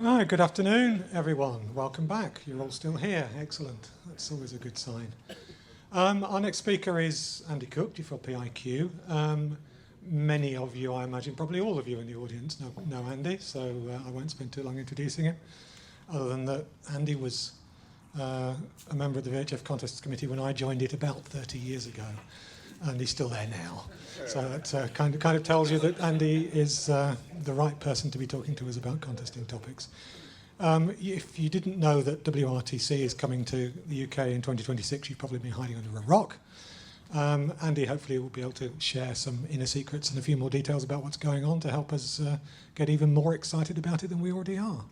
Hi, good afternoon, everyone. Welcome back. You're all still here. Excellent. That's always a good sign. Our next speaker is Andy Cook, for PIQ. Many of you, I imagine, probably all of you in the audience know Andy, so I won't spend too long introducing him. Other than that, Andy was a member of the VHF Contests Committee when I joined it about 30 years ago, and he's still there now. So that kind of tells you that Andy is the right person to be talking to us about contesting topics. If you didn't know that WRTC is coming to the UK in 2026, you've probably been hiding under a rock. Andy hopefully will be able to share some inner secrets and a few more details about what's going on to help us get even more excited about it than we already are.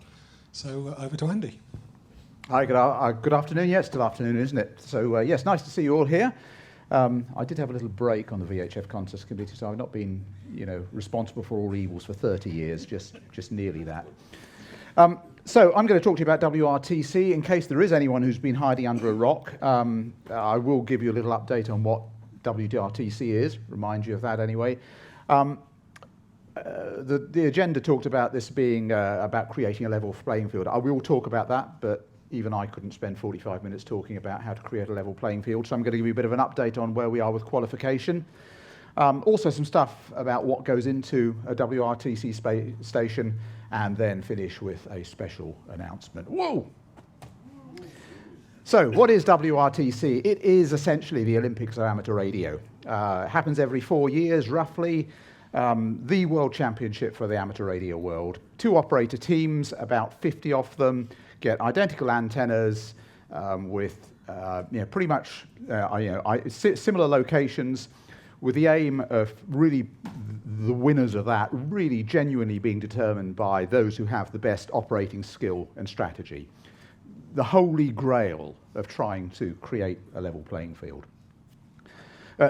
So over to Andy. Hi, good afternoon. Yeah, it's still afternoon, isn't it? So yes, nice to see you all here. I did have a little break on the VHF Contest Committee, so I've not been, responsible for all evils for 30 years, just nearly that. So I'm going to talk to you about WRTC. In case there is anyone who's been hiding under a rock, I will give you a little update on what WRTC is, remind you of that anyway. The agenda talked about this being about creating a level playing field. I will talk about that, but even I couldn't spend 45 minutes talking about how to create a level playing field, so I'm going to give you a bit of an update on where we are with qualification. Also some stuff about what goes into a WRTC station, and then finish with a special announcement. Whoa! So what is WRTC? It is essentially the Olympics of amateur radio. Happens every 4 years, roughly. The World Championship for the amateur radio world. 2 operator teams, about 50 of them, get identical antennas with pretty much similar locations, with the aim of really the winners of that really genuinely being determined by those who have the best operating skill and strategy. The holy grail of trying to create a level playing field.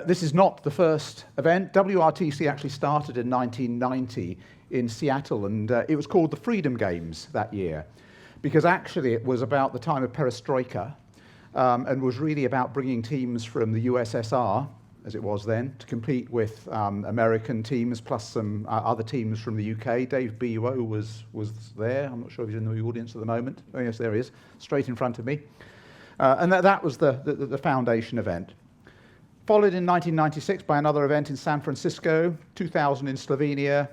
This is not the first event. WRTC actually started in 1990 in Seattle, and it was called the Freedom Games that year, because actually it was about the time of perestroika, and was really about bringing teams from the USSR, as it was then, to compete with American teams, plus some other teams from the UK. Dave Bewo was there. I'm not sure if he's in the audience at the moment. Oh yes, there he is, straight in front of me. And that was the foundation event. Followed in 1996 by another event in San Francisco, 2000 in Slovenia,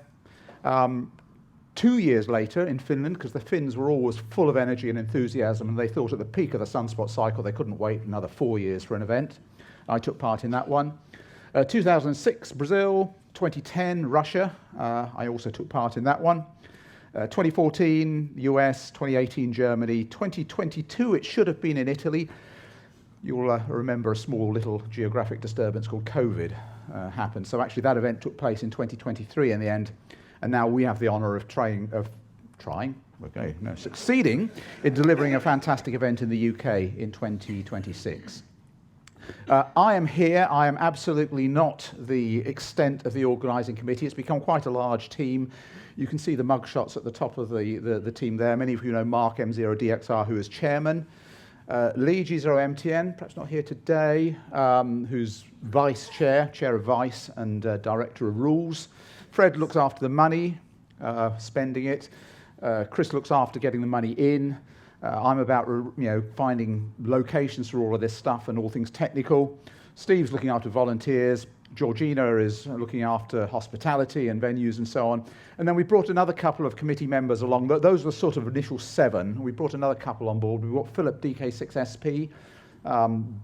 2 years later in Finland, because the Finns were always full of energy and enthusiasm, and they thought at the peak of the sunspot cycle they couldn't wait another 4 years for an event. I took part in that one. 2006, Brazil. 2010, Russia. I also took part in that one. 2014, US. 2018, Germany. 2022, it should have been in Italy. You'll remember a small little geographic disturbance called COVID happened. So actually that event took place in 2023 in the end. And now we have the honour of succeeding in delivering a fantastic event in the UK in 2026. I am here. I am absolutely not the extent of the organising committee. It's become quite a large team. You can see the mugshots at the top of the team there. Many of you know Mark M0DXR, who is chairman. Lee G0MTN, perhaps not here today, who's vice chair of vice and director of rules. Fred looks after the money, spending it. Chris looks after getting the money in. I'm about finding locations for all of this stuff and all things technical. Steve's looking after volunteers. Georgina is looking after hospitality and venues and so on. And then we brought another couple of committee members along. Those were sort of initial 7. We brought another couple on board. We brought Philip DK6SP,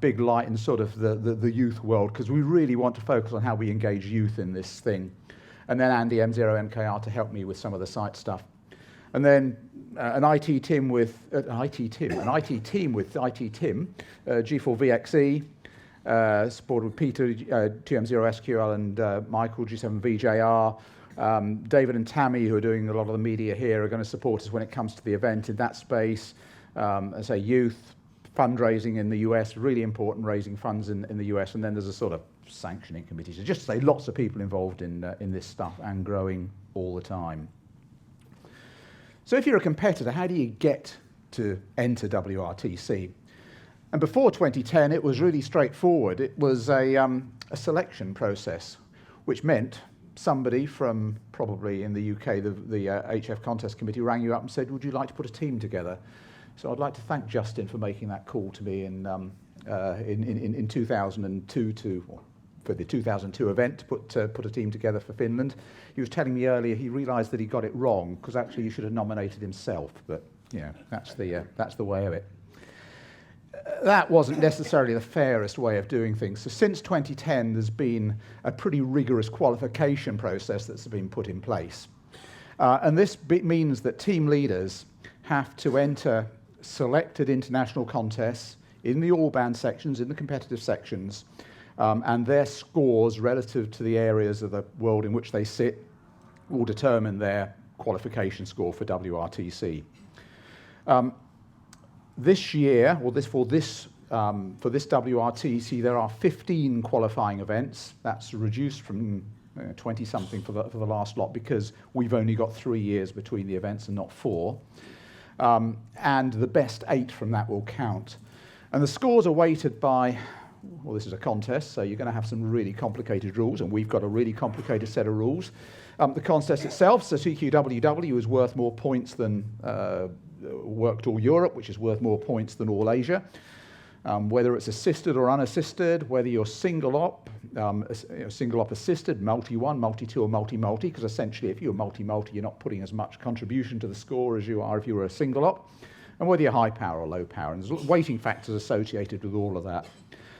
big light in sort of the youth world, because we really want to focus on how we engage youth in this thing. And then Andy M0MKR to help me with some of the site stuff. And then an IT team with IT Tim, G4VXE, supported with Peter, TM0SQL, and Michael, G7VJR. David and Tammy, who are doing a lot of the media here, are going to support us when it comes to the event in that space. I say youth, fundraising in the US, really important, raising funds in the US, and then there's a sort of sanctioning committee. So just to say, lots of people involved in this stuff and growing all the time. So if you're a competitor, how do you get to enter WRTC? And before 2010, it was really straightforward. It was a selection process, which meant somebody from probably in the UK, the HF contest committee rang you up and said, would you like to put a team together? So I'd like to thank Justin for making that call to me in 2002 for the 2002 event to put a team together for Finland. He was telling me earlier he realised that he got it wrong, because actually he should have nominated himself, but that's the way of it. That wasn't necessarily the fairest way of doing things. So since 2010, there's been a pretty rigorous qualification process that's been put in place. And this means that team leaders have to enter selected international contests in the all-band sections, in the competitive sections, and their scores relative to the areas of the world in which they sit will determine their qualification score for WRTC. This year, or for this WRTC, there are 15 qualifying events. That's reduced from 20-something for the last lot, because we've only got 3 years between the events and not 4. And the best 8 from that will count. And the scores are weighted by, well, this is a contest, so you're going to have some really complicated rules, and we've got a really complicated set of rules. The contest itself, so CQWW, is worth more points than Worked All Europe, which is worth more points than All Asia. Whether it's assisted or unassisted, whether you're single op assisted, multi-1, multi-2, or multi-multi, because essentially if you're multi-multi, you're not putting as much contribution to the score as you are if you were a single op, and whether you're high power or low power. And there's weighting factors associated with all of that.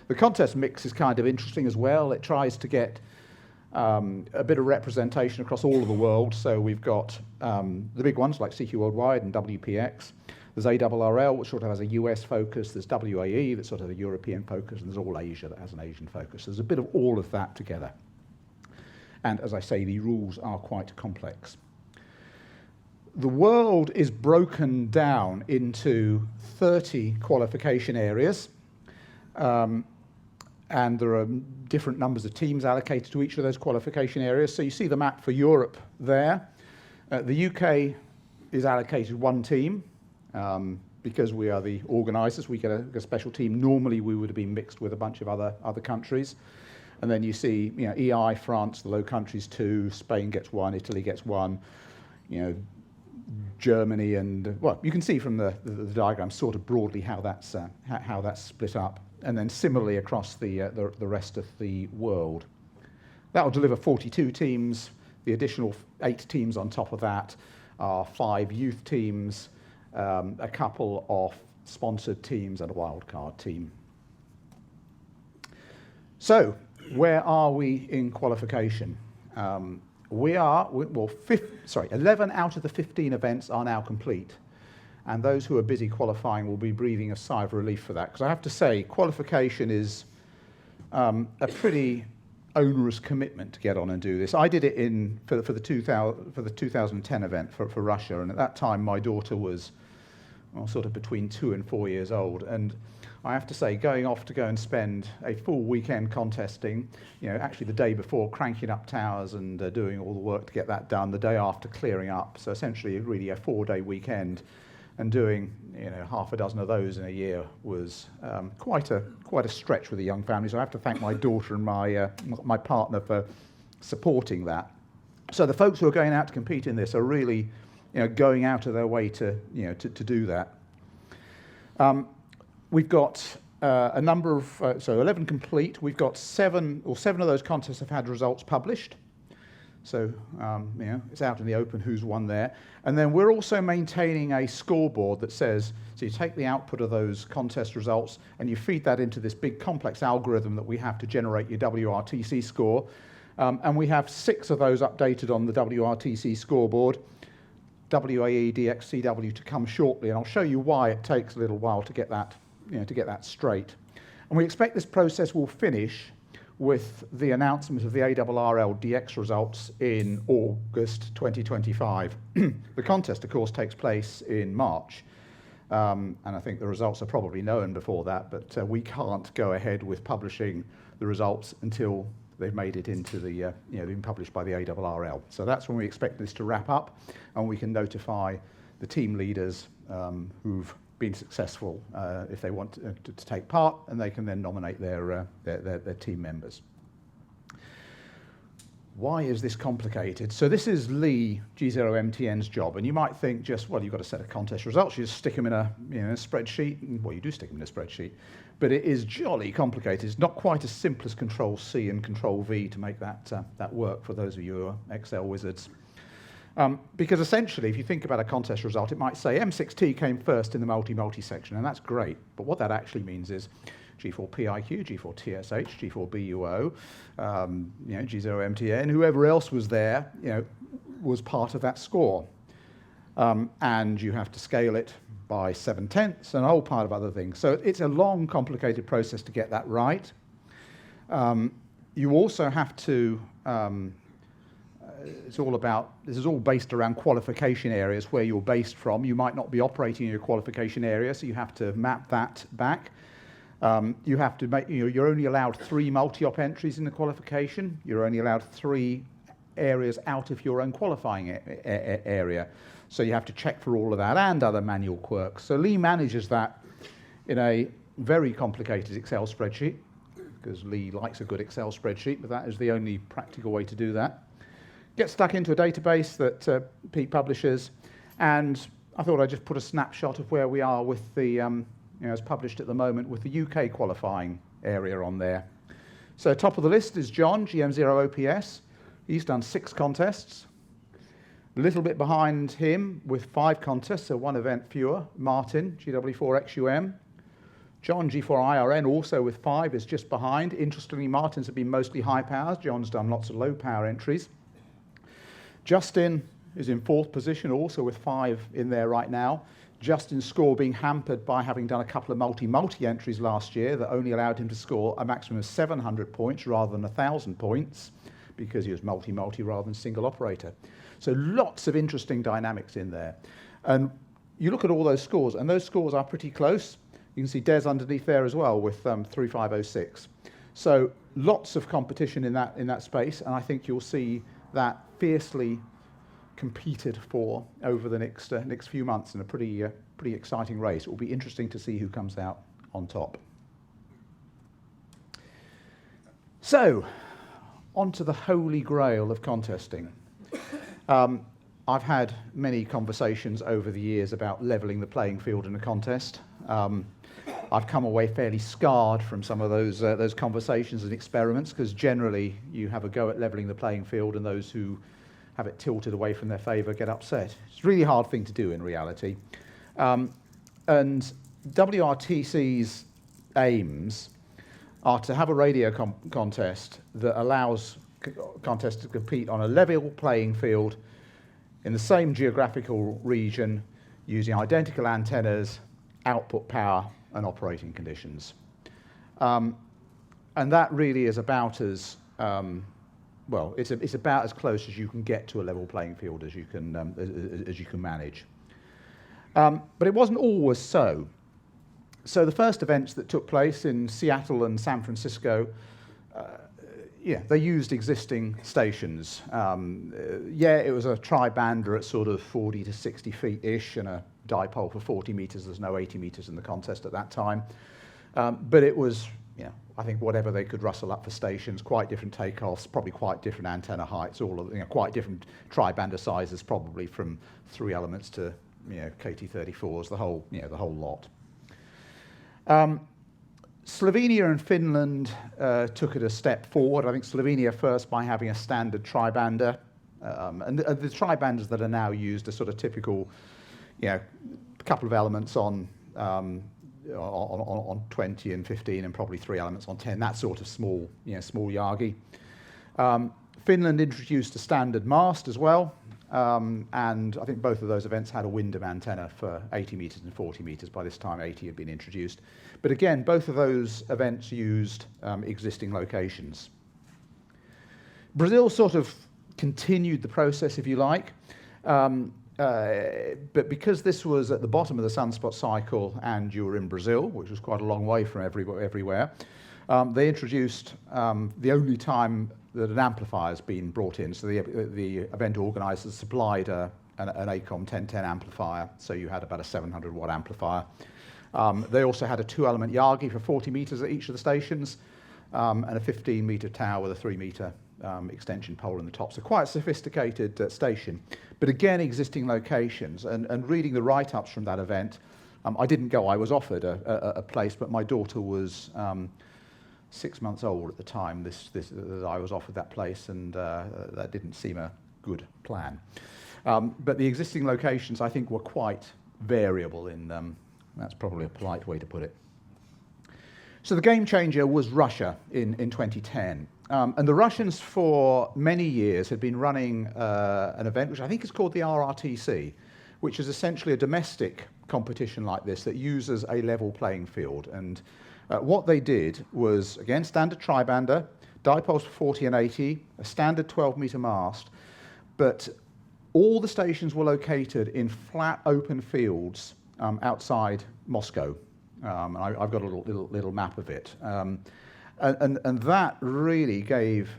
The contest mix is kind of interesting as well. It tries to get a bit of representation across all of the world. So we've got the big ones like CQ Worldwide and WPX. There's ARRL, which sort of has a US focus. There's WAE, that's sort of a European focus. And there's All Asia, that has an Asian focus. So there's a bit of all of that together. And as I say, the rules are quite complex. The world is broken down into 30 qualification areas. And there are different numbers of teams allocated to each of those qualification areas. So you see the map for Europe there. The UK is allocated 1 team, because we are the organisers. We get a special team. Normally we would have been mixed with a bunch of other countries. And then you see, EI, France, the Low Countries 2, Spain gets 1, Italy gets 1, Germany, and well, you can see from the diagram sort of broadly how that's split up. And then similarly across the rest of the world. That will deliver 42 teams. The additional 8 teams on top of that are 5 youth teams, a couple of sponsored teams, and a wildcard team. So, where are we in qualification? 11 out of the 15 events are now complete. And those who are busy qualifying will be breathing a sigh of relief for that. Because I have to say, qualification is a pretty onerous commitment to get on and do this. I did it for the 2010 event for Russia, and at that time my daughter was sort of between 2 and 4 years old. And I have to say, going off to go and spend a full weekend contesting, actually the day before cranking up towers and doing all the work to get that done, the day after clearing up, so essentially really a 4-day weekend. And doing half a dozen of those in a year was quite a stretch with a young family. So I have to thank my daughter and my partner for supporting that. So the folks who are going out to compete in this are really going out of their way to do that. We've got a number of 11 complete. We've got 7 of those contests have had results published. So it's out in the open who's won there. And then we're also maintaining a scoreboard that says, so you take the output of those contest results and you feed that into this big complex algorithm that we have to generate your WRTC score. And we have 6 of those updated on the WRTC scoreboard. WAE, DXCW to come shortly, and I'll show you why it takes a little while to get that, straight. And we expect this process will finish with the announcement of the ARRL DX results in August 2025. The contest, of course, takes place in March, and I think the results are probably known before that, but we can't go ahead with publishing the results until they've made it into the, been published by the ARRL. So that's when we expect this to wrap up, and we can notify the team leaders who've been successful if they want to take part, and they can then nominate their team members. why is this complicated? So this is Lee G0MTN's job, and you might think just, well, you've got a set of contest results, you just stick them in a spreadsheet, and, well, you do stick them in a spreadsheet, but it is jolly complicated. It's not quite as simple as Control-C and Control-V to make that work for those of you who are Excel wizards. Because essentially, if you think about a contest result, it might say M6T came first in the multi-multi section, and that's great, but what that actually means is G4PIQ, G4TSH, G4BUO, G0MTN, whoever else was there, was part of that score. And you have to scale it by 7/10 and a whole pile of other things. So it's a long, complicated process to get that right. You also have to, this is all based around qualification areas where you're based from. You might not be operating in your qualification area, so you have to map that back. You have to make, you're only allowed 3 multi-op entries in the qualification. You're only allowed 3 areas out of your own qualifying area. So you have to check for all of that and other manual quirks. So Lee manages that in a very complicated Excel spreadsheet, because Lee likes a good Excel spreadsheet, but that is the only practical way to do that. Gets stuck into a database that Pete publishes, and I thought I'd just put a snapshot of where we are with the as published at the moment, with the UK qualifying area on there. So top of the list is John, GM0OPS. He's done 6 contests. A little bit behind him with 5 contests, so 1 event fewer, Martin, GW4XUM. John, G4IRN, also with 5, is just behind. Interestingly, Martin's have been mostly high powers. John's done lots of low power entries. Justin is in 4th position, also with 5 in there right now. Justin's score being hampered by having done a couple of multi-multi entries last year that only allowed him to score a maximum of 700 points rather than 1,000 points, because he was multi-multi rather than single operator. So lots of interesting dynamics in there. And you look at all those scores, and those scores are pretty close. You can see Des underneath there as well with 3506. So lots of competition in that space, and I think you'll see that fiercely competed for over the next few months in a pretty exciting race. It will be interesting to see who comes out on top. So, on to the holy grail of contesting. I've had many conversations over the years about levelling the playing field in a contest. I've come away fairly scarred from some of those conversations and experiments, because generally you have a go at levelling the playing field, and those who have it tilted away from their favour get upset. It's a really hard thing to do in reality. And WRTC's aims are to have a radio contest that allows contests to compete on a level playing field in the same geographical region using identical antennas, output power and operating conditions. And that really is about as well, it's about as close as you can get to a level playing field as you can manage. But it wasn't always so. So the first events that took place in Seattle and San Francisco, they used existing stations. It was a tri-bander at sort of 40 to 60 feet-ish and a dipole for 40 meters. There's no 80 meters in the contest at that time. But it was, I think whatever they could rustle up for stations, quite different takeoffs, probably quite different antenna heights, all of quite different tri-bander sizes, probably from 3 elements to KT34s, the whole lot. Slovenia and Finland took it a step forward. I think Slovenia first by having a standard tri-bander, and the tri-banders that are now used are sort of typical, couple of elements on 20 and 15 and probably 3 elements on 10, that sort of small Yagi. Finland introduced a standard mast as well, and I think both of those events had a Wyndham antenna for 80 meters and 40 meters. By this time 80 had been introduced. But again, both of those events used existing locations. Brazil sort of continued the process, if you like. But because this was at the bottom of the sunspot cycle and you were in Brazil, which was quite a long way from everywhere, they introduced the only time that an amplifier has been brought in. So the event organisers supplied an ACOM 1010 amplifier, so you had about a 700 watt amplifier. They also had a 2-element Yagi for 40 metres at each of the stations, and a 15 metre tower with a 3 metre extension pole in the top. So quite a sophisticated station. But again, existing locations. And reading the write-ups from that event, I didn't go. I was offered a place, but my daughter was 6 months old at the time I was offered that place, and that didn't seem a good plan. But the existing locations, I think, were quite variable that's probably a polite way to put it. So the game changer was Russia in 2010. And the Russians for many years had been running an event which I think is called the RRTC, which is essentially a domestic competition like this that uses a level playing field. And what they did was, again, standard tribander, dipoles for 40 and 80, a standard 12-meter mast, but all the stations were located in flat open fields outside Moscow. I've got a little map of it. And that really gave,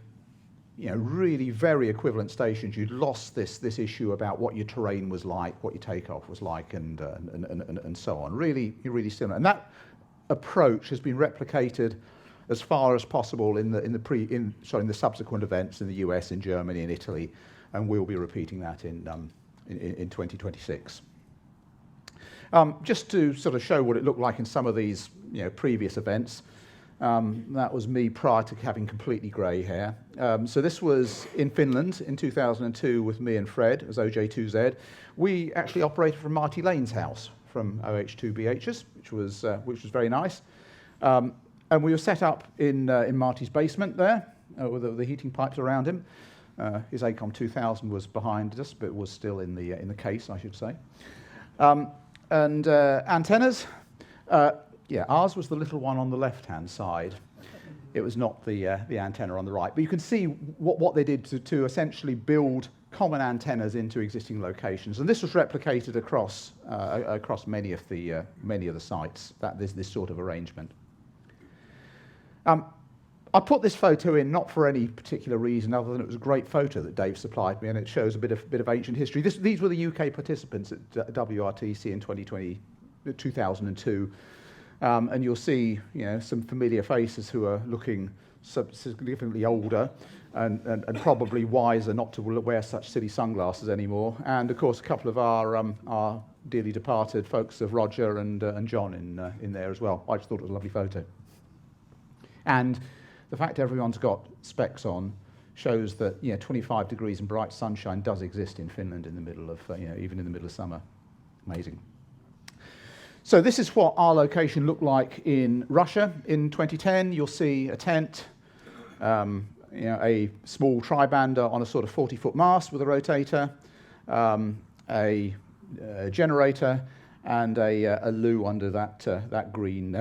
really very equivalent stations. You'd lost this issue about what your terrain was like, what your takeoff was like, and so on. Really similar. And that approach has been replicated as far as possible in the subsequent events in the US, in Germany, and Italy, and we'll be repeating that in 2026. Just to sort of show what it looked like in some of these previous events. That was me prior to having completely grey hair. So this was in Finland in 2002 with me and Fred as OJ2Z. We actually operated from Marty Lane's house from OH2BHs, which was very nice. And we were set up in Marty's basement there with the heating pipes around him. His ACOM 2000 was behind us, but was still in the case, I should say. And antennas. Ours was the little one on the left-hand side. It was not the antenna on the right. But you can see what they did to essentially build common antennas into existing locations, and this was replicated across many of the sites. This sort of arrangement. I put this photo in not for any particular reason other than it was a great photo that Dave supplied me, and it shows a bit of ancient history. These were the UK participants at WRTC in 2002. And you'll see, some familiar faces who are looking significantly older and probably wiser not to wear such silly sunglasses anymore. And of course, a couple of our dearly departed folks of Roger and John in there as well. I just thought it was a lovely photo. And the fact everyone's got specs on shows that 25 degrees and bright sunshine does exist in Finland in the middle of even in the middle of summer. Amazing. So this is what our location looked like in Russia in 2010. You'll see a tent, a small tribander on a sort of 40-foot mast with a rotator, a generator, and a loo under that green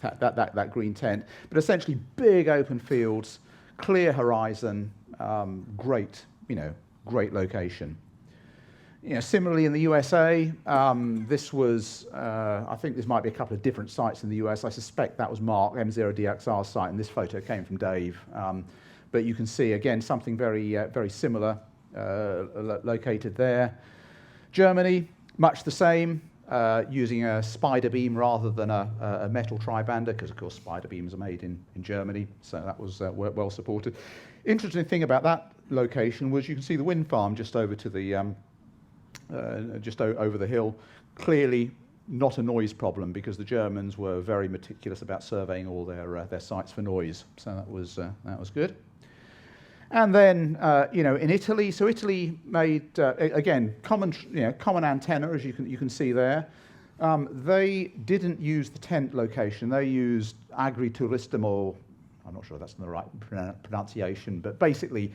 that green tent. But essentially, big open fields, clear horizon, great location. Similarly in the USA, this was, I think this might be a couple of different sites in the US. I suspect that was Mark, M0DXR's site, and this photo came from Dave. But you can see, again, something very similar located there. Germany, much the same, using a spider beam rather than a metal tribander, because, of course, spider beams are made in Germany, so that was well supported. Interesting thing about that location was you can see the wind farm just over to the just over the hill. Clearly not a noise problem, because the Germans were very meticulous about surveying all their sites for noise. So that was good. And then in Italy, so Italy made again common antenna, as you can see there. They didn't use the tent location. They used agrituristimo. I'm not sure that's the right pronunciation, but basically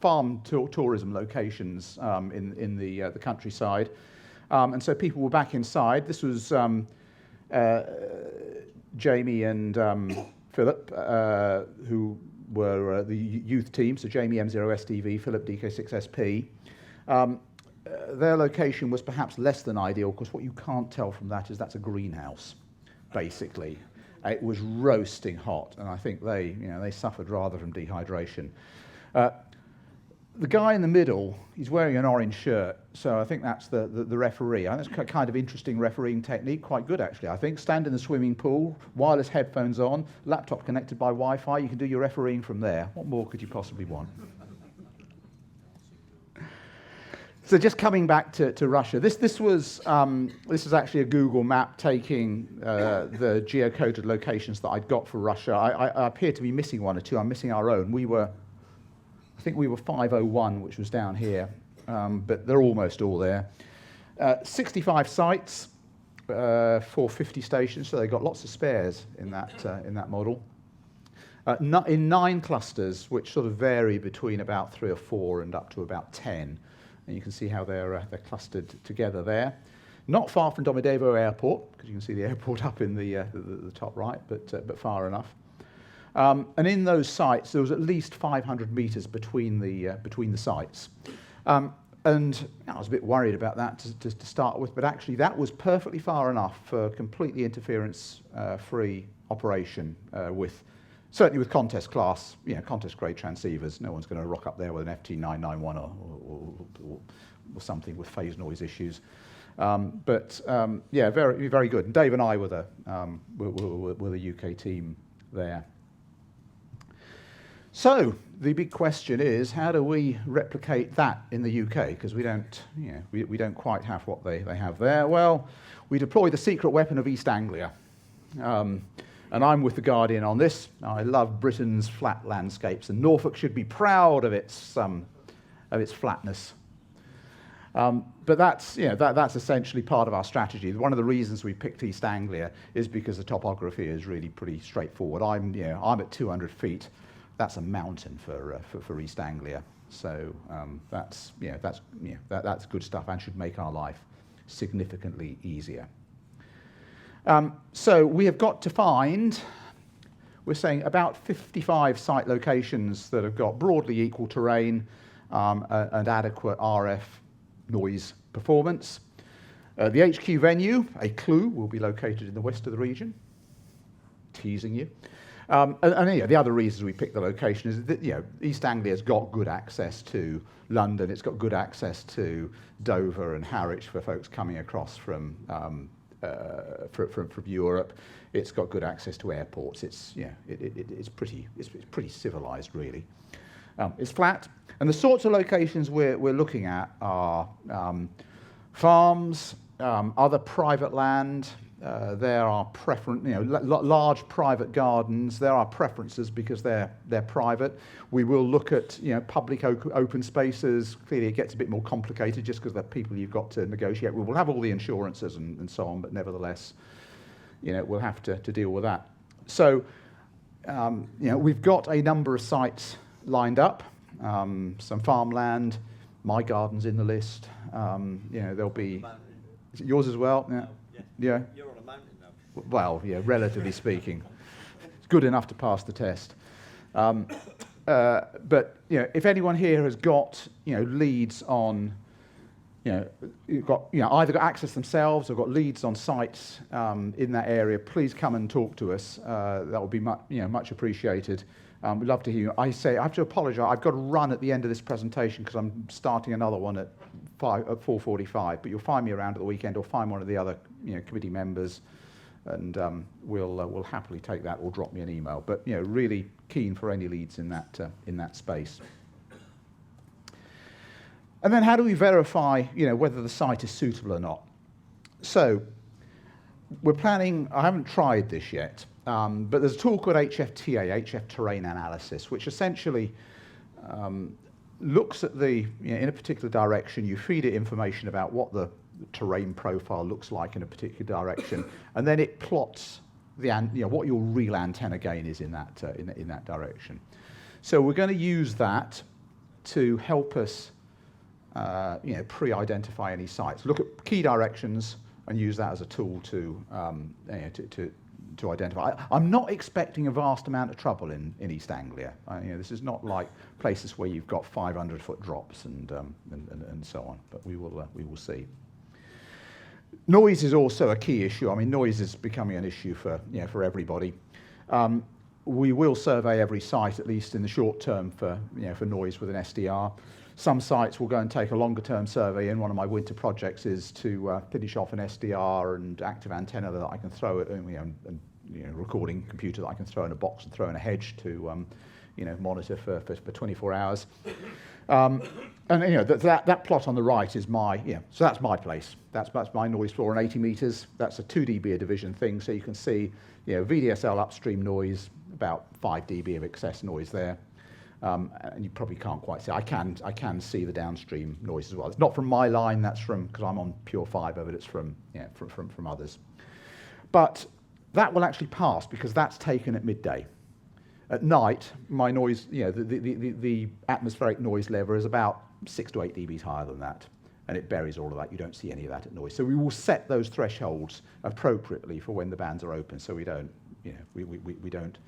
farm tourism locations in the countryside, and so people were back inside. This was Jamie and Philip, who were the youth team. So Jamie M0SDV, Philip DK6SP. Their location was perhaps less than ideal, because what you can't tell from that is that's a greenhouse, basically. It was roasting hot, and I think they suffered rather from dehydration. the guy in the middle, he's wearing an orange shirt, so I think that's the referee. I think that's kind of interesting refereeing technique, quite good actually, I think. Stand in the swimming pool, wireless headphones on, laptop connected by Wi-Fi, you can do your refereeing from there. What more could you possibly want? So just coming back to Russia, this was actually a Google map taking the geocoded locations that I'd got for Russia. I appear to be missing one or two. I'm missing our own. I think we were 501, which was down here, but they're almost all there. 65 sites for 50 stations, so they got lots of spares in that model. In 9 clusters, which sort of vary between about 3 or 4 and up to about 10. And you can see how they're clustered together there. Not far from Domodedovo Airport, because you can see the airport up in the top right, but far enough. And in those sites, there was at least 500 meters between the sites. And I was a bit worried about that to start with, but actually that was perfectly far enough for completely interference-free operation certainly with contest class, contest grade transceivers. No one's going to rock up there with an FT991 or something with phase noise issues. Yeah, very, very good. And Dave and I were the UK team there. So the big question is, how do we replicate that in the UK? Because we don't quite have what they have there. Well, we deploy the secret weapon of East Anglia. And I'm with the Guardian on this. I love Britain's flat landscapes, and Norfolk should be proud of its flatness. But that's essentially part of our strategy. One of the reasons we picked East Anglia is because the topography is really pretty straightforward. I'm at 200 feet. That's a mountain for East Anglia. So that's good stuff and should make our life significantly easier. So we have got to find, we're saying about 55 site locations that have got broadly equal terrain and adequate RF noise performance. The HQ venue, a clue, will be located in the west of the region. Teasing you. And the other reasons we picked the location is that East Anglia's got good access to London. It's got good access to Dover and Harwich for folks coming across from Europe. It's got good access to airports. It's pretty civilized, really. It's flat, and the sorts of locations we're looking at are farms, other private land. There are large private gardens. There are preferences because they're private. We will look at public open spaces. Clearly, it gets a bit more complicated just because they're people you've got to negotiate. We will have all the insurances and so on, but nevertheless, we'll have to deal with that. So, we've got a number of sites lined up. Some farmland. My garden's in the list. There'll be yours as well. Yeah. Yeah. You're on a mountain now. Well, yeah, relatively speaking. It's good enough to pass the test. But if anyone here has got leads on, either got access themselves or got leads on sites in that area, please come and talk to us. That would be much appreciated. We'd love to hear you. I have to apologise. I've got to run at the end of this presentation because I'm starting another one at 4:45. But you'll find me around at the weekend, or find one of the other committee members, and we'll happily take that, or drop me an email. But really keen for any leads in that space. And then how do we verify whether the site is suitable or not? So we're planning. I haven't tried this yet. But there's a tool called HFTA, HF Terrain Analysis, which essentially looks at in a particular direction. You feed it information about what the terrain profile looks like in a particular direction, and then it plots what your real antenna gain is in that direction. So we're going to use that to help us pre-identify any sites. Look at key directions and use that as a tool to identify. I'm not expecting a vast amount of trouble in East Anglia. This is not like places where you've got 500-foot drops and so on. But we will see. Noise is also a key issue. I mean, noise is becoming an issue for everybody. We will survey every site, at least in the short term, for noise with an SDR. Some sites will go and take a longer term survey, and one of my winter projects is to finish off an SDR and active antenna that I can throw at, and recording computer that I can throw in a box and throw in a hedge to monitor for 24 hours. And that plot on the right is so that's my place. That's my noise floor on 80 meters. That's a 2 dB a division thing, so you can see VDSL upstream noise, about 5 dB of excess noise there. And you probably can't quite see. I can see the downstream noise as well. It's not from my line. That's because I'm on pure fibre, but it's from others. But that will actually pass because that's taken at midday. At night, my noise, the atmospheric noise level is about 6 to 8 dBs higher than that, and it buries all of that. You don't see any of that at noise. So we will set those thresholds appropriately for when the bands are open, so we don't, we don't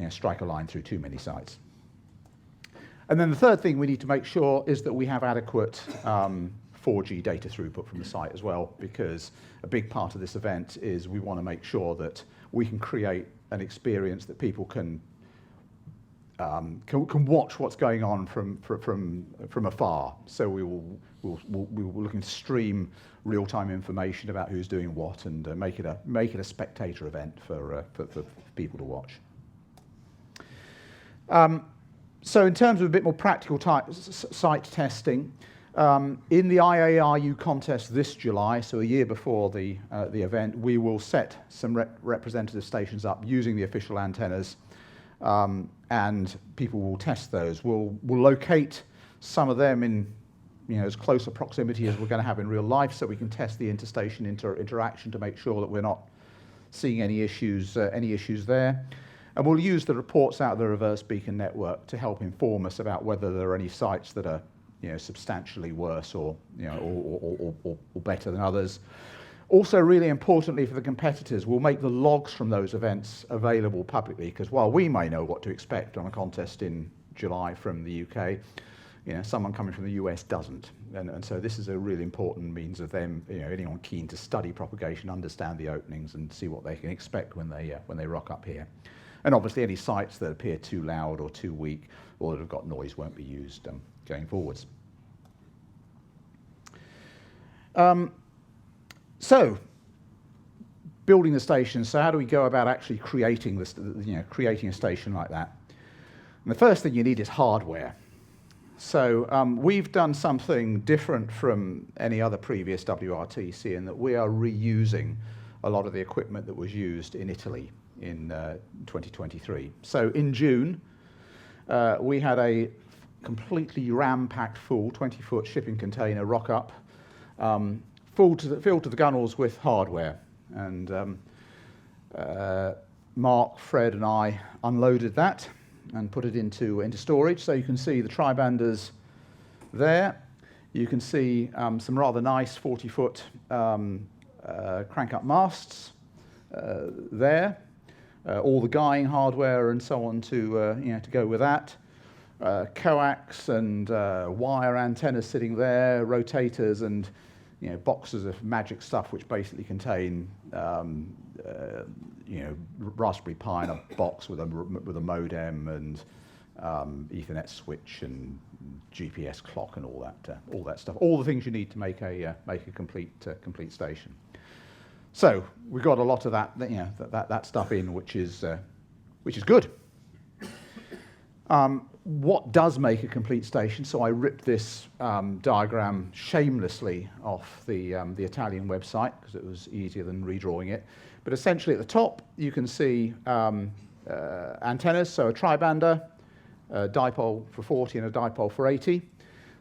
strike a line through too many sites. And then the third thing we need to make sure is that we have adequate 4G data throughput from the site as well, because a big part of this event is we want to make sure that we can create an experience that people can watch what's going on from afar. So we will looking to stream real-time information about who's doing what, and make it a spectator event for people to watch. So in terms of a bit more practical site testing, in the IARU contest this July, so a year before the event, we will set some representative stations up using the official antennas, and people will test those. We'll locate some of them in as close a proximity as we're going to have in real life, so we can test the interstation interaction to make sure that we're not seeing any issues there. And we'll use the reports out of the reverse beacon network to help inform us about whether there are any sites that are substantially worse or better than others. Also, really importantly for the competitors, we'll make the logs from those events available publicly, because while we may know what to expect on a contest in July from the UK, someone coming from the US doesn't. And so this is a really important means of them, anyone keen to study propagation, understand the openings and see what they can expect when they rock up here. And obviously any sites that appear too loud or too weak or that have got noise won't be used going forwards. So, building the station. So how do we go about actually creating this, creating a station like that? And the first thing you need is hardware. So we've done something different from any other previous WRTC in that we are reusing a lot of the equipment that was used in Italy in 2023. So in June, we had a completely ram-packed full 20-foot shipping container rock up, filled to the gunnels with hardware. And Mark, Fred and I unloaded that and put it into storage. So you can see the tribanders there. You can see some rather nice 40-foot crank-up masts there. All the guying hardware and so on to go with that. Coax and wire antennas sitting there, rotators and boxes of magic stuff which basically contain Raspberry Pi in a box with a modem and Ethernet switch and GPS clock and all that stuff. All the things you need to make a complete station. So we've got a lot of that stuff in, which is good. What does make a complete station? So I ripped this diagram shamelessly off the Italian website because it was easier than redrawing it. But essentially at the top you can see antennas, so a tribander, a dipole for 40 and a dipole for 80.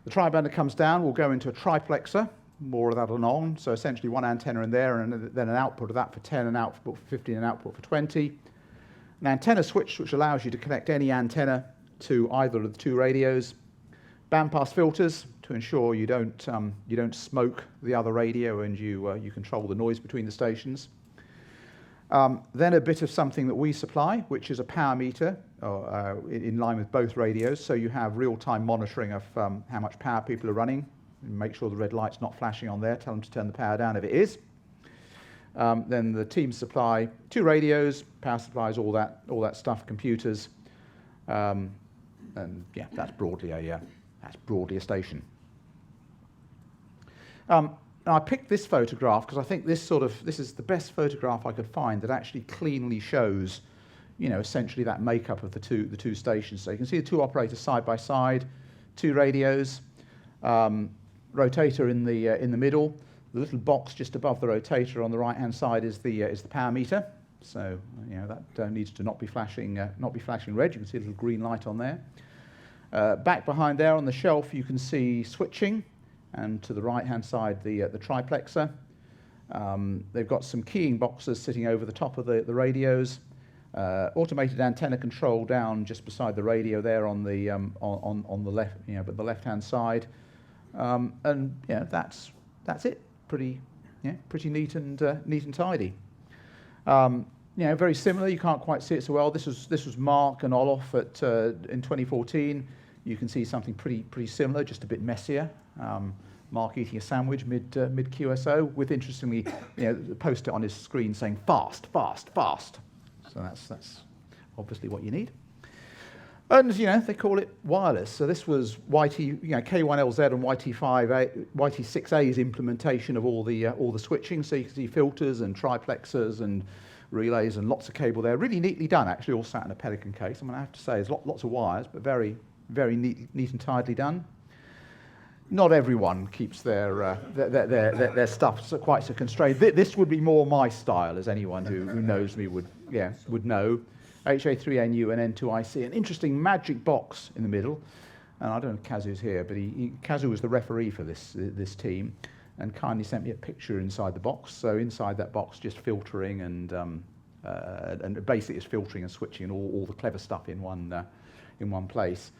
The tribander comes down, will go into a triplexer, more of that on. So essentially one antenna in there and then an output of that for 10, an output for 15, an output for 20. An antenna switch which allows you to connect any antenna to either of the two radios. Bandpass filters to ensure you don't smoke the other radio and you control the noise between the stations. Then a bit of something that we supply, which is a power meter in line with both radios, so you have real-time monitoring of how much power people are running. And make sure the red light's not flashing on there. Tell them to turn the power down if it is. Then the team supply two radios, power supplies, all that stuff, computers, and yeah, that's broadly That's broadly a station. Now I picked this photograph because I think this is the best photograph I could find that actually cleanly shows, essentially that makeup of the two stations. So you can see the two operators side by side, two radios, rotator in the middle. The little box just above the rotator on the right-hand side is the power meter. So that needs to not be flashing red. You can see a little green light on there. Back behind there on the shelf, you can see switching, and to the right-hand side, the triplexer. They've got some keying boxes sitting over the top of the radios. Automated antenna control down just beside the radio there on the left, but the left-hand side. And that's it. Pretty neat and tidy. Very similar. You can't quite see it so well. This was Mark and Olof in 2014. You can see something pretty similar, just a bit messier. Mark eating a sandwich mid QSO with, interestingly, the post-it on his screen saying fast, fast, fast. So that's obviously what you need. And they call it wireless. So this was K1LZ and YT6A's implementation of all the switching. So you can see filters and triplexers and relays and lots of cable there. Really neatly done, actually, all sat in a Pelican case. I have to say, there's lots of wires, but very, very neat and tidily done. Not everyone keeps their stuff quite so constrained. This would be more my style, as anyone who knows me would know. HA3NU and N2IC, an interesting magic box in the middle. And I don't know if Kazu's here, but Kazu was the referee for this team, and kindly sent me a picture inside the box. So inside that box, just filtering and basically it's filtering and switching and all the clever stuff in one place.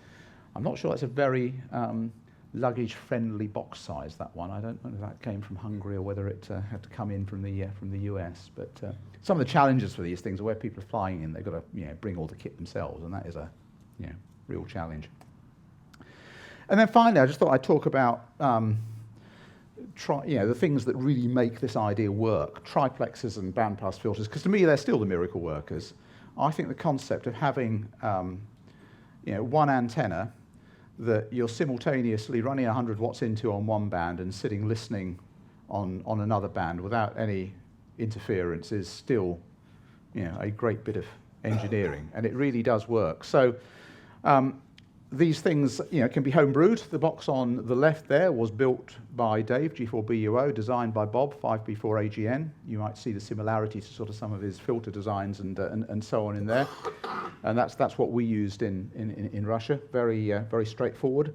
I'm not sure that's a very luggage-friendly box size, that one. I don't know if that came from Hungary or whether it had to come in from the US. But some of the challenges for these things are where people are flying in, they've got to bring all the kit themselves, and that is a real challenge. And then finally, I just thought I'd talk about the things that really make this idea work, triplexers and bandpass filters, because to me they're still the miracle workers. I think the concept of having one antenna that you're simultaneously running 100 watts into on one band and sitting listening on another band without any interference is still a great bit of engineering, and it really does work. So these things can be homebrewed. The box on the left there was built by Dave, G4BUO, designed by Bob, 5B4AGN. You might see the similarity to sort of some of his filter designs and so on in there. And that's what we used in Russia. Very straightforward.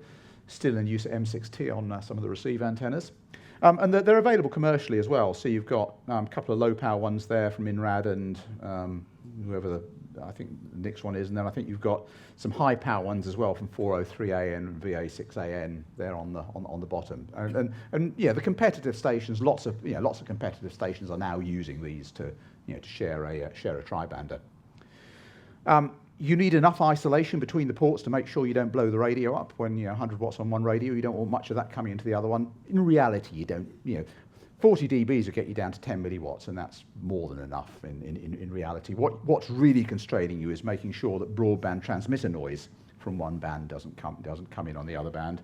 Still in use at M6T on some of the receive antennas. And they're available commercially as well. So you've got a couple of low power ones there from INRAD and whoever I think Nick's one is, and then I think you've got some high power ones as well from 403AN and VA6AN there on the bottom. And the competitive stations, lots of competitive stations are now using these to share a tri-bander. You need enough isolation between the ports to make sure you don't blow the radio up when 100 watts on one radio. You don't want much of that coming into the other one. In reality, you don't. 40 dBs will get you down to 10 milliwatts, and that's more than enough in reality. What's really constraining you is making sure that broadband transmitter noise from one band doesn't come in on the other band.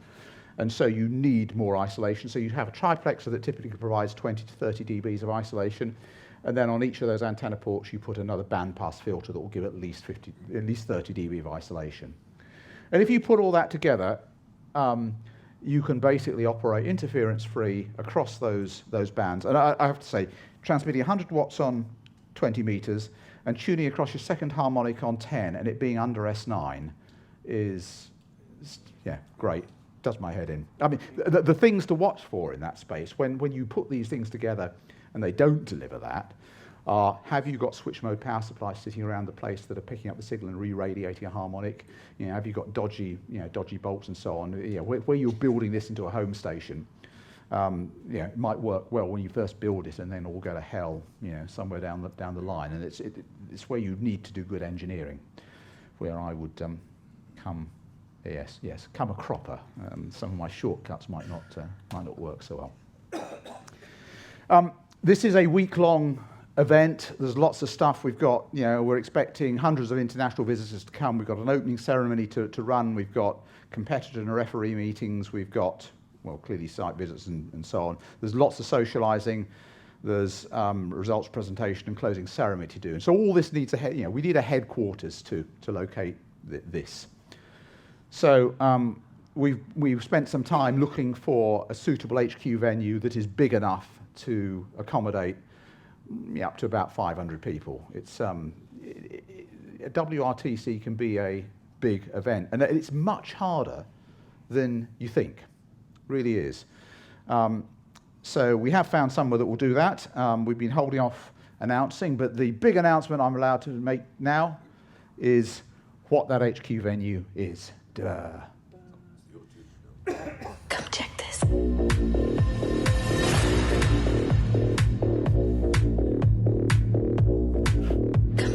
And so you need more isolation. So you have a triplexer that typically provides 20 to 30 dBs of isolation. And then on each of those antenna ports, you put another bandpass filter that will give at least 30 dB of isolation. And if you put all that together, you can basically operate interference-free across those bands. And I have to say, transmitting 100 watts on 20 meters and tuning across your second harmonic on 10 and it being under S9 is, great. Does my head in. I mean, the things to watch for in that space, when you put these things together and they don't deliver that, have you got switch mode power supplies sitting around the place that are picking up the signal and re-radiating a harmonic? Have you got dodgy bolts and so on? Where you're building this into a home station, it might work well when you first build it, and then all go to hell, somewhere down the line. And it's where you need to do good engineering, where I would come a cropper. Some of my shortcuts might not work so well. This is a week-long event. There's lots of stuff. We've got, we're expecting hundreds of international visitors to come. We've got an opening ceremony to run. We've got competitor and referee meetings. We've got, clearly site visits and so on. There's lots of socialising. There's results presentation and closing ceremony to do. And so all this needs we need a headquarters to locate this. So we've spent some time looking for a suitable HQ venue that is big enough to accommodate up to about 500 people. It's WRTC can be a big event, and it's much harder than you think. Really is. So we have found somewhere that will do that. We've been holding off announcing, but the big announcement I'm allowed to make now is what that HQ venue is. Duh. Come check this. Come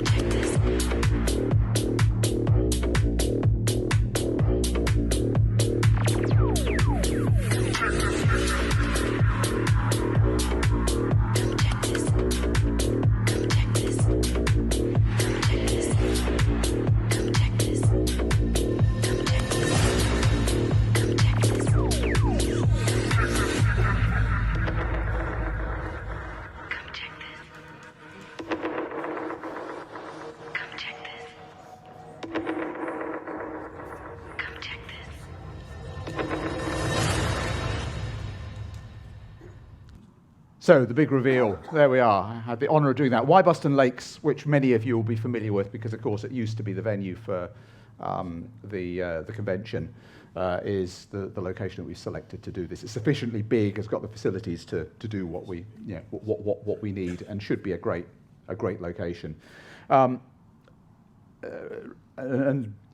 check this. So the big reveal, there we are. I had the honour of doing that. Wyboston Lakes, which many of you will be familiar with because, of course, it used to be the venue for the convention, is the location that we selected to do this. It's sufficiently big, it's got the facilities to do what we what we need, and should be a great location. And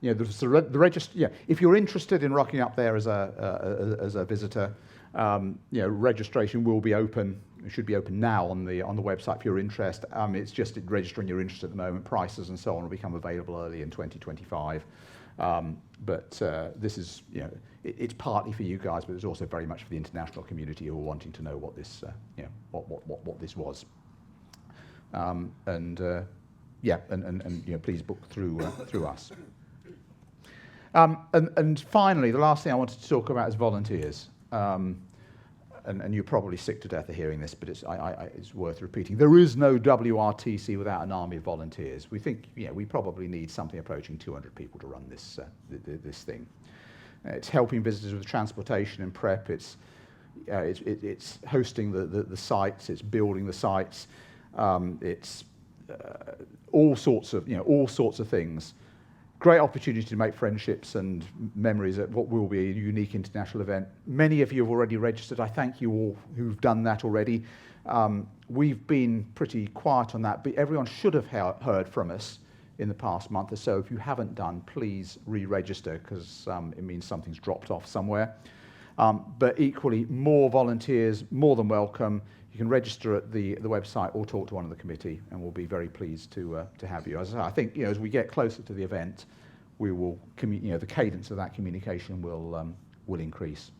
the register. If you're interested in rocking up there as a visitor, registration will be open. It should be open now on the website for your interest. It's just registering your interest at the moment. Prices and so on will become available early in 2025. But this is, it's partly for you guys, but it's also very much for the international community who are wanting to know what this, what this was. Please book through us. And finally, the last thing I wanted to talk about is volunteers. And you're probably sick to death of hearing this, but it's worth repeating. There is no WRTC without an army of volunteers. We think, we probably need something approaching 200 people to run this thing. It's helping visitors with transportation and prep. It's hosting the sites. It's building the sites. It's all sorts of things. Great opportunity to make friendships and memories at what will be a unique international event. Many of you have already registered. I thank you all who've done that already. We've been pretty quiet on that, but everyone should have heard from us in the past month or so. If you haven't done, please re-register, because it means something's dropped off somewhere. But equally, more volunteers, more than welcome. You can register at the website or talk to one of the committee, and we'll be very pleased to have you. As I think, as we get closer to the event, we will, the cadence of that communication will increase.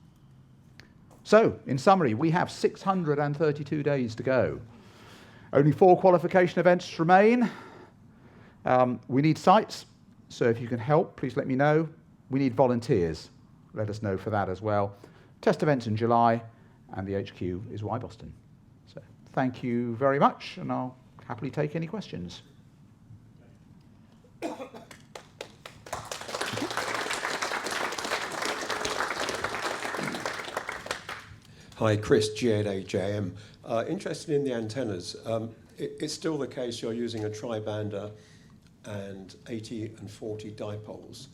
So, in summary, we have 632 days to go. Only 4 qualification events remain. We need sites, so if you can help, please let me know. We need volunteers. Let us know for that as well. Test events in July, and the HQ is Wyboston. So thank you very much, and I'll happily take any questions. Hi, Chris, G8AJM. Interested in the antennas. It's still the case you're using a tri-bander and 80 and 40 dipoles.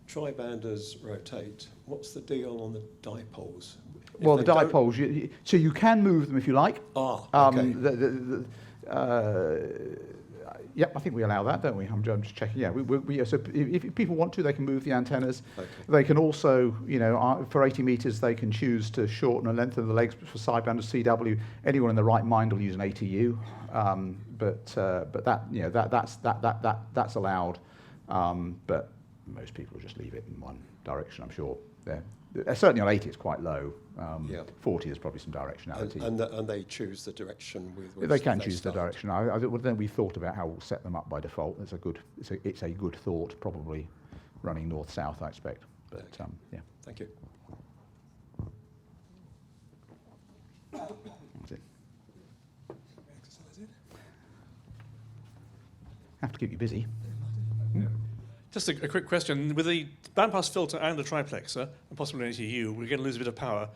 Tri-banders rotate. What's the deal on the dipoles? Well, the dipoles, so you can move them if you like. Okay. Yep, I think we allow that, don't we? I'm just checking. Yeah, so if people want to, they can move the antennas. Okay. They can also, for 80 meters, they can choose to shorten and lengthen the legs for sideband or CW. Anyone in the right mind will use an ATU, but that's allowed. But most people will just leave it in one direction. I'm sure certainly on 80 it's quite low. Yeah. 40 there's probably some directionality. And they choose the direction with which They can choose the start. direction. Then we thought about how we'll set them up by default. It's a good thought, probably running north-south, I expect. But yeah. Thank you. That's it. Have to keep you busy. Just a quick question. With the bandpass filter and the triplexer, and possibly an ATU, we're going to lose a bit of power.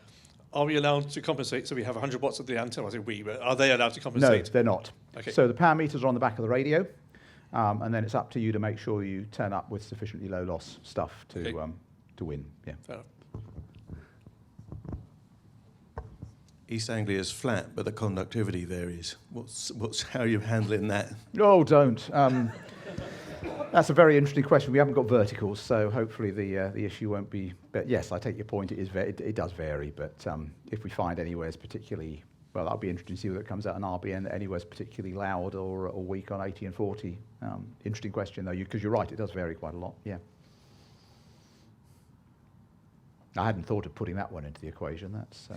Are we allowed to compensate? So we have 100 watts at the antenna. I say we, but are they allowed to No, compensate? they're not. Okay. So the power meters are on the back of the radio, and then it's up to you to make sure you turn up with sufficiently low loss stuff to Okay. to win. Yeah. Fair enough. East Anglia is flat, but the conductivity varies. How are you handling that? Oh, don't. That's a very interesting question. We haven't got verticals, so hopefully the issue won't be. But yes, I take your point. It does vary, but if we find anywhere's particularly well, that'll be interesting to see whether it comes out on RBN anywhere's particularly loud or weak on 80 and 40. Interesting question though, because you're right, it does vary quite a lot. Yeah. I hadn't thought of putting that one into the equation. That's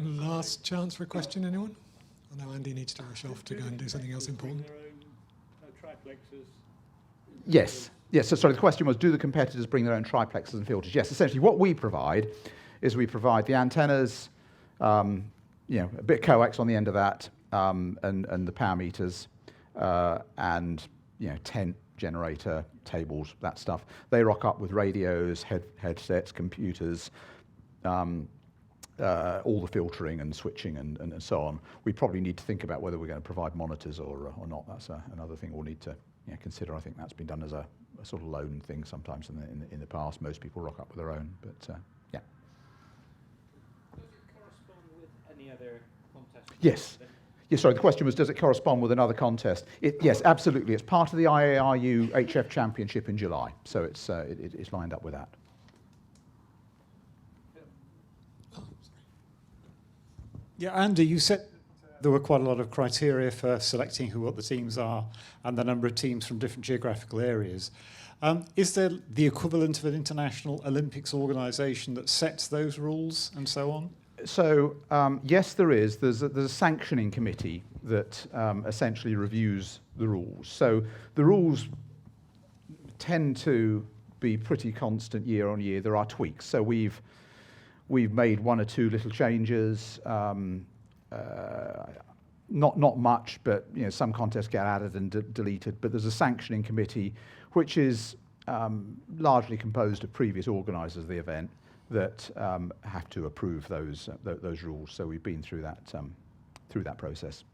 Last chance for a question, anyone? I know Andy needs to rush off to go and do something else important. Yes. Yes. So sorry, the question was, do the competitors bring their own triplexers and filters? Yes. Essentially, what we provide is we provide the antennas, a bit coax on the end of that, and the power meters, and tent, generator, tables, that stuff. They rock up with radios, headsets, computers, all the filtering and switching and so on. We probably need to think about whether we're going to provide monitors or not. That's another thing we'll need to consider. I think that's been done as a sort of loan thing sometimes in the past. Most people rock up with their own, but yeah. Does it correspond with any other contest? Yes. Yes, sorry, the question was, does it correspond with another contest? Yes, absolutely. It's part of the IARU HF Championship in July, so it's lined up with that. Yeah, Andy, you said there were quite a lot of criteria for selecting what the teams are and the number of teams from different geographical areas. Is there the equivalent of an international Olympics organisation that sets those rules and so on? So, yes, there is. There's a sanctioning committee that essentially reviews the rules. So the rules tend to be pretty constant year on year. There are tweaks. So we've made one or two little changes. Not much, but some contests get added and deleted. But there's a sanctioning committee, which is largely composed of previous organisers of the event that have to approve those rules. So we've been through that process.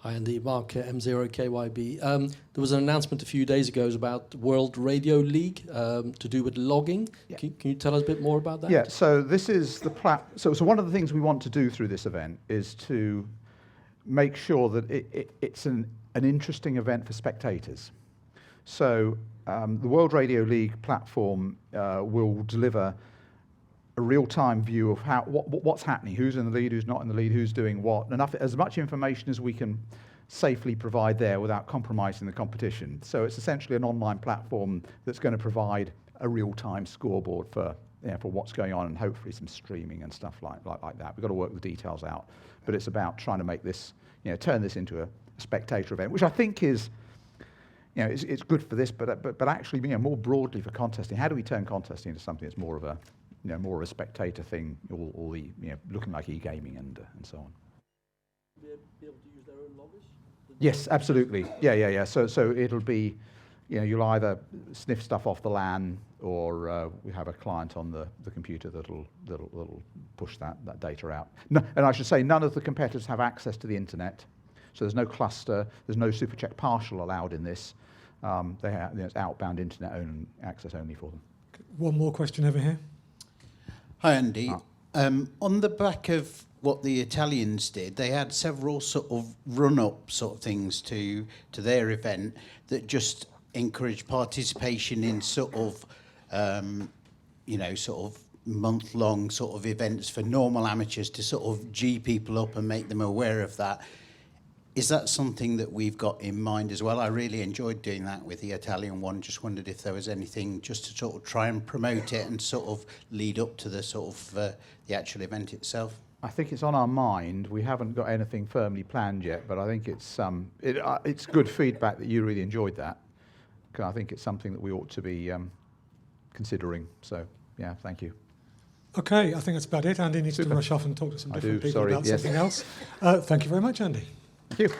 Hi Andy, Mark, M0KYB. There was an announcement a few days ago about World Radio League to do with logging. Yeah. Can you tell us a bit more about that? Yeah, so this is the so one of the things we want to do through this event is to make sure that it's an interesting event for spectators. So the World Radio League platform will deliver a real-time view of what's happening, who's in the lead, who's not in the lead, who's doing what, as much information as we can safely provide there without compromising the competition. So it's essentially an online platform that's going to provide a real-time scoreboard for what's going on, and hopefully some streaming and stuff like that. We've got to work the details out, but it's about trying to make this, turn this into a spectator event, which I think is, it's good for this, but actually, more broadly for contesting. How do we turn contesting into something that's more of a spectator thing, or the looking like e-gaming and so on? Be able to use their own loggers? Yes, absolutely. Yeah. So it'll be, you'll either sniff stuff off the LAN, or we have a client on the computer that'll push that data out. No, and I should say, none of the competitors have access to the internet. So there's no cluster, there's no SuperCheck partial allowed in this. They have it's outbound internet access only for them. One more question over here. Hi, Andy. On the back of what the Italians did, they had several sort of run-up sort of things to their event that just encouraged participation in sort of, sort of month-long sort of events for normal amateurs to sort of G people up and make them aware of that. is that something that we've got in mind as well? I really enjoyed doing that with the Italian one. Just wondered if there was anything just to sort of try and promote it and sort of lead up to the sort of the actual event itself. I think it's on our mind. We haven't got anything firmly planned yet, but I think it's good feedback that you really enjoyed that. 'Cause I think it's something that we ought to be considering. So, yeah, thank you. Okay, I think that's about it. Andy needs Super. to rush off and talk to some I different do, people sorry, about yes. something else. Thank you very much, Andy. Thank you.